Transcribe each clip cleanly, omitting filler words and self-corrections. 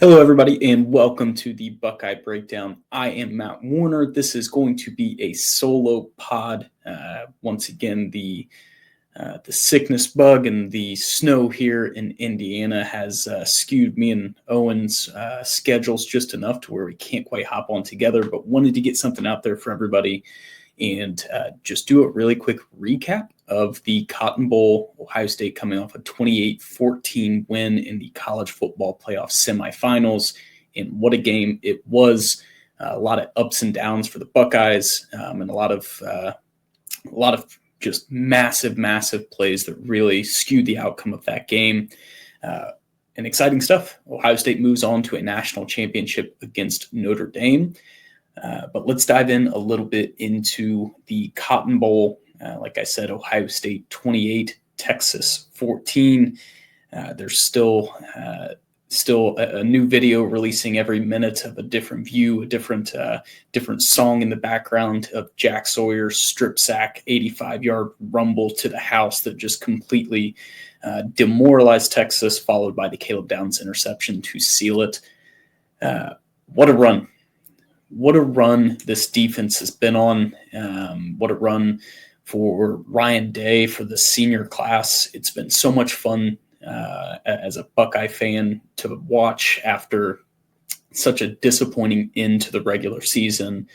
Hello, everybody, and welcome to the Buckeye Breakdown. I am Matt Warner. This is going to be a solo pod. Once again, the sickness bug and the snow here in Indiana has skewed me and Owen's schedules just enough to where we can't quite hop on together, but wanted to get something out there for everybody and just do a really quick recap of the Cotton Bowl. Ohio State coming off a 28-14 win in the college football playoff semifinals. And what a game it was. A lot of ups and downs for the Buckeyes, and a lot of just massive plays that really skewed the outcome of that game. And exciting stuff. Ohio State moves on to a national championship against Notre Dame. But let's dive in a little bit into the Cotton Bowl. Like I said, Ohio State 28, Texas 14. There's still a new video releasing every minute of a different view, a different song in the background of Jack Sawyer's strip sack 85-yard rumble to the house that just completely demoralized Texas, followed by the Caleb Downs interception to seal it. What a run. What a run this defense has been on. What a run for Ryan Day, for the senior class. It's been so much fun as a Buckeye fan to watch after such a disappointing end to the regular season.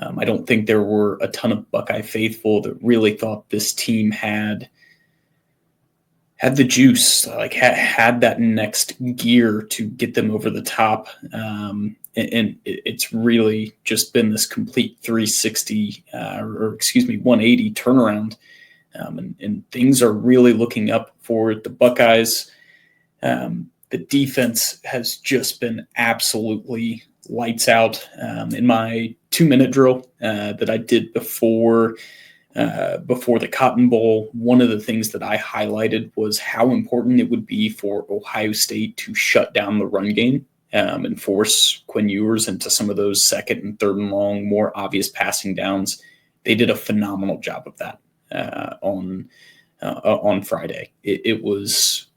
I don't think there were a ton of Buckeye faithful that really thought this team had the juice, had that next gear to get them over the top. And it's really just been this complete 360 180 turnaround. And things are really looking up for the Buckeyes. The defense has just been absolutely lights out. In my 2-minute drill that I did before the Cotton Bowl, one of the things that I highlighted was how important it would be for Ohio State to shut down the run game and force Quinn Ewers into some of those second and third and long, more obvious passing downs. They did a phenomenal job of that on Friday. It was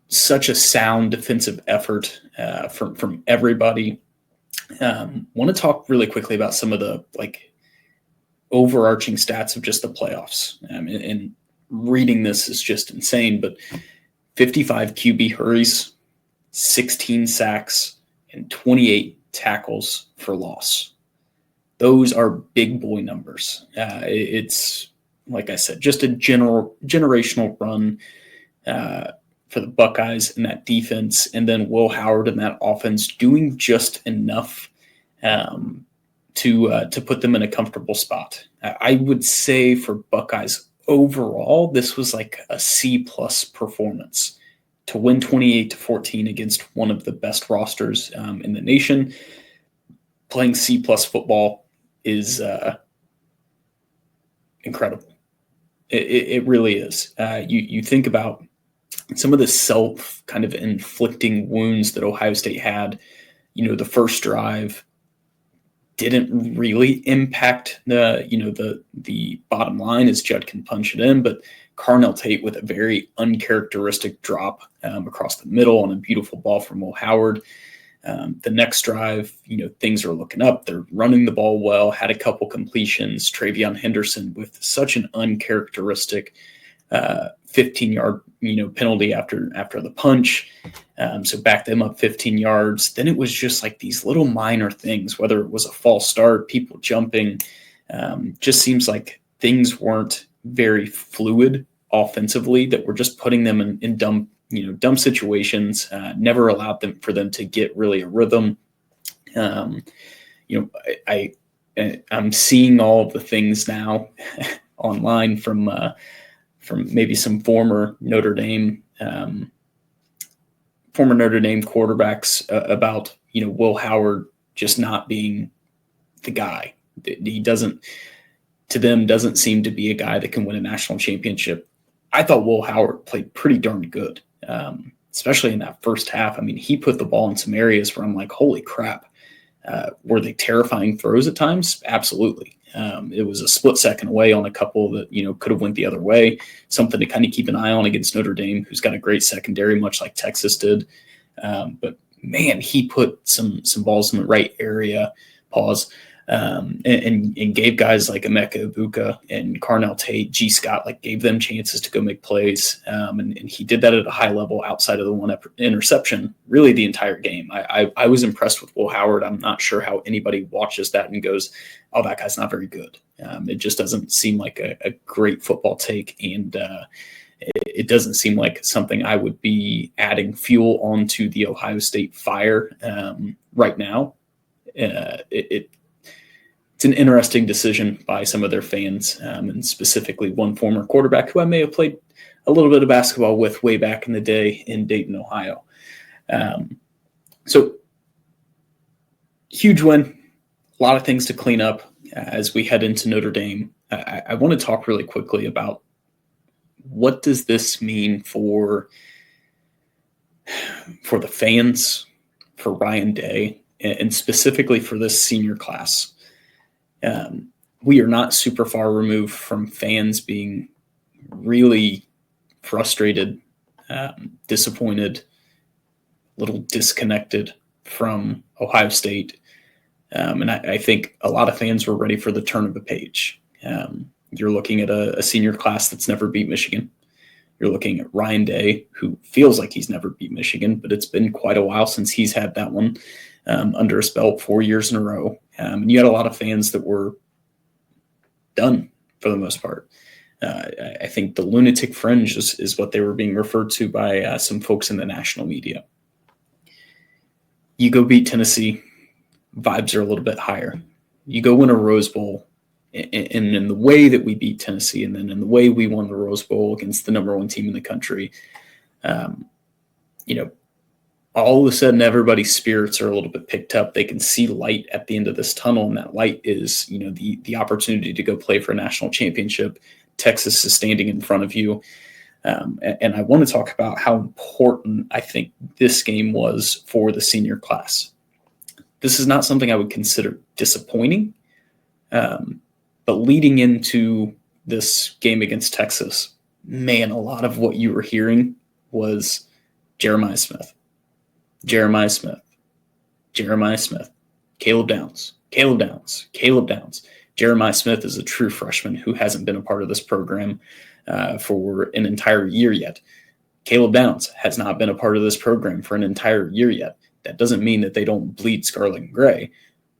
such a sound defensive effort from everybody. Want to talk really quickly about some of the overarching stats of just the playoffs. And reading this is just insane, but 55 QB hurries, 16 sacks, and 28 tackles for loss. Those are big boy numbers. It's, like I said, just a generational run for the Buckeyes in that defense, and then Will Howard in that offense doing just enough to put them in a comfortable spot. I would say for Buckeyes overall, this was like a C+ performance. To win 28-14 against one of the best rosters in the nation, playing C+ football is incredible. It really is. You think about some of the self kind of inflicting wounds that Ohio State had. The first drive didn't really impact the bottom line, as Judd can punch it in, but Carnell Tate with a very uncharacteristic drop across the middle on a beautiful ball from Will Howard. The next drive, things are looking up. They're running the ball well, had a couple completions. Travion Henderson with such an uncharacteristic 15-yard penalty after the punch. So back them up 15 yards. Then it was just like these little minor things, whether it was a false start, people jumping. Just seems like things weren't very fluid offensively, that were just putting them in dumb situations, never allowed for them to get really a rhythm. I'm seeing all of the things now online from maybe some former Notre Dame quarterbacks about Will Howard just not being the guy. He doesn't seem to be a guy that can win a national championship. I thought Will Howard played pretty darn good, especially in that first half. I mean, he put the ball in some areas where I'm like, holy crap. Were they terrifying throws at times? Absolutely. It was a split second away on a couple that, could have went the other way. Something to kind of keep an eye on against Notre Dame, who's got a great secondary, much like Texas did. But man, he put some balls in the right area. Pause. And gave guys like Emeka Ibuka and Carnell Tate, G. Scott, like gave them chances to go make plays. And he did that at a high level outside of the one interception, really the entire game. I was impressed with Will Howard. I'm not sure how anybody watches that and goes, oh, that guy's not very good. It just doesn't seem like a great football take. And it doesn't seem like something I would be adding fuel onto the Ohio State fire right now. It's an interesting decision by some of their fans, and specifically one former quarterback who I may have played a little bit of basketball with way back in the day in Dayton, Ohio. So huge win, a lot of things to clean up as we head into Notre Dame. I want to talk really quickly about what does this mean for the fans, for Ryan Day, and specifically for this senior class. We are not super far removed from fans being really frustrated, disappointed, a little disconnected from Ohio State. And I think a lot of fans were ready for the turn of the page. You're looking at a senior class that's never beat Michigan. You're looking at Ryan Day, who feels like he's never beat Michigan, but it's been quite a while since he's had that one under his belt 4 years in a row. And you had a lot of fans that were done for the most part. I think the lunatic fringe is what they were being referred to by some folks in the national media. You go beat Tennessee, vibes are a little bit higher. You go win a Rose Bowl, and in the way that we beat Tennessee, and then in the way we won the Rose Bowl against the number one team in the country, all of a sudden everybody's spirits are a little bit picked up. They can see light at the end of this tunnel, and that light is, the opportunity to go play for a national championship. Texas is standing in front of you. And I want to talk about how important I think this game was for the senior class. This is not something I would consider disappointing, but leading into this game against Texas, man, a lot of what you were hearing was Jeremiah Smith, Caleb Downs. Jeremiah Smith is a true freshman who hasn't been a part of this program for an entire year yet. Caleb Downs has not been a part of this program for an entire year yet. That doesn't mean that they don't bleed scarlet and gray,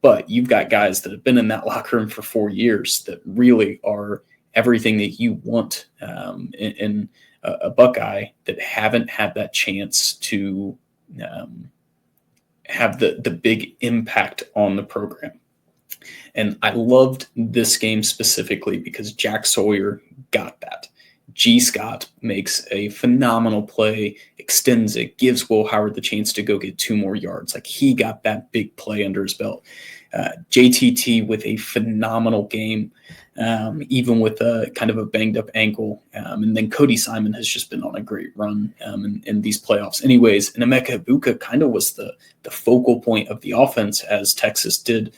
but you've got guys that have been in that locker room for 4 years that really are everything that you want in a Buckeye that haven't had that chance to have the big impact on the program. And I loved this game specifically because Jack Sawyer got that. G. Scott makes a phenomenal play, extends it, gives Will Howard the chance to go get 2 more yards. Like, he got that big play under his belt. JTT with a phenomenal game, even with a kind of a banged up ankle. And then Cody Simon has just been on a great run in these playoffs. Anyways, and Emeka Ibuka kind of was the focal point of the offense as Texas did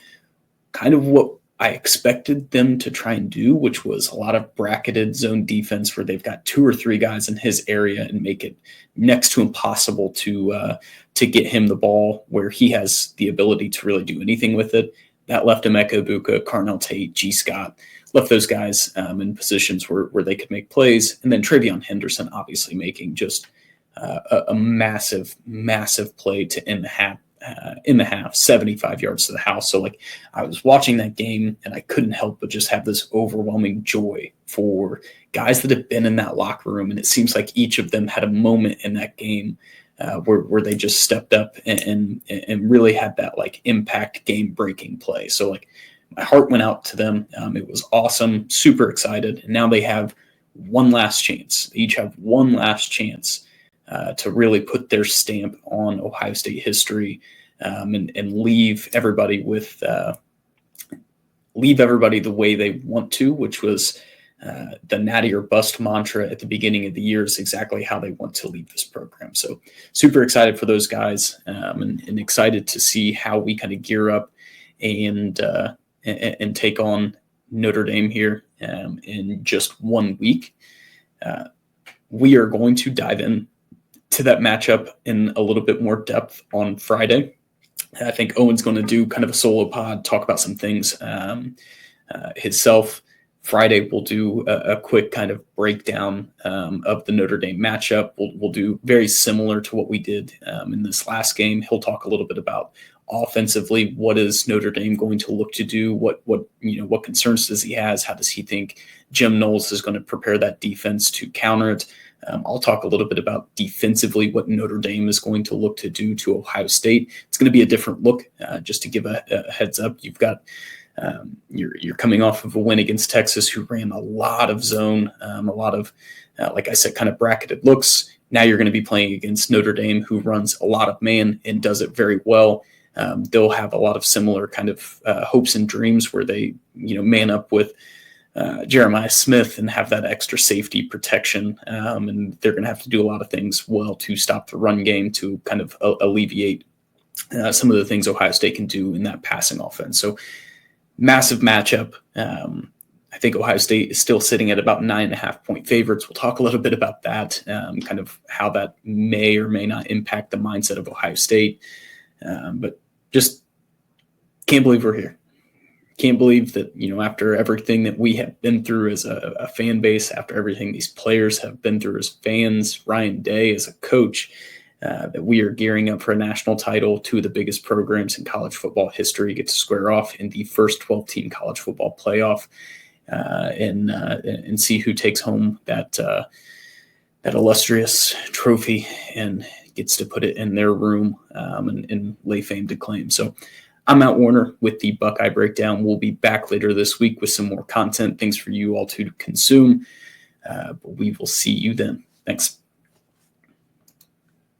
kind of what I expected them to try and do, which was a lot of bracketed zone defense where they've got 2 or 3 guys in his area and make it next to impossible to get him the ball where he has the ability to really do anything with it. That left Emeka Ibuka, Carnell Tate, G. Scott, left those guys in positions where they could make plays. And then Travion Henderson obviously making just a massive, massive play to end the half, 75 yards to the house. So like, I was watching that game and I couldn't help but just have this overwhelming joy for guys that have been in that locker room. And it seems like each of them had a moment in that game where they just stepped up and really had that like impact game breaking play. So like, my heart went out to them. It was awesome, super excited. And now they have one last chance. They each have one last chance to really put their stamp on Ohio State history and leave everybody the way they want to, which was the Natty or bust mantra at the beginning of the year is exactly how they want to leave this program. So super excited for those guys and excited to see how we kind of gear up and take on Notre Dame here in just 1 week. We are going to dive in to that matchup in a little bit more depth on Friday. I think Owen's going to do kind of a solo pod, talk about some things himself. Friday, we'll do a quick kind of breakdown of the Notre Dame matchup. We'll do very similar to what we did in this last game. He'll talk a little bit about offensively, what is Notre Dame going to look to do? What concerns does he has? How does he think Jim Knowles is going to prepare that defense to counter it? I'll talk a little bit about defensively what Notre Dame is going to look to do to Ohio State. It's going to be a different look. Just to give a heads up, you've got you're coming off of a win against Texas, who ran a lot of zone, a lot of, like I said, kind of bracketed looks. Now you're going to be playing against Notre Dame, who runs a lot of man and does it very well. They'll have a lot of similar kind of hopes and dreams where they, man up with Jeremiah Smith and have that extra safety protection. And they're going to have to do a lot of things well to stop the run game, to kind of alleviate some of the things Ohio State can do in that passing offense. So massive matchup. I think Ohio State is still sitting at about 9.5 point favorites. We'll talk a little bit about that, kind of how that may or may not impact the mindset of Ohio State. But just can't believe we're here. Can't believe that, after everything that we have been through as a fan base, after everything these players have been through as fans, Ryan Day as a coach, that we are gearing up for a national title. Two of the biggest programs in college football history get to square off in the first 12-team college football playoff, and see who takes home that illustrious trophy and gets to put it in their room and lay fame to claim. So I'm Matt Warner with the Buckeye Breakdown. We'll be back later this week with some more content, things for you all to consume. But we will see you then. Thanks.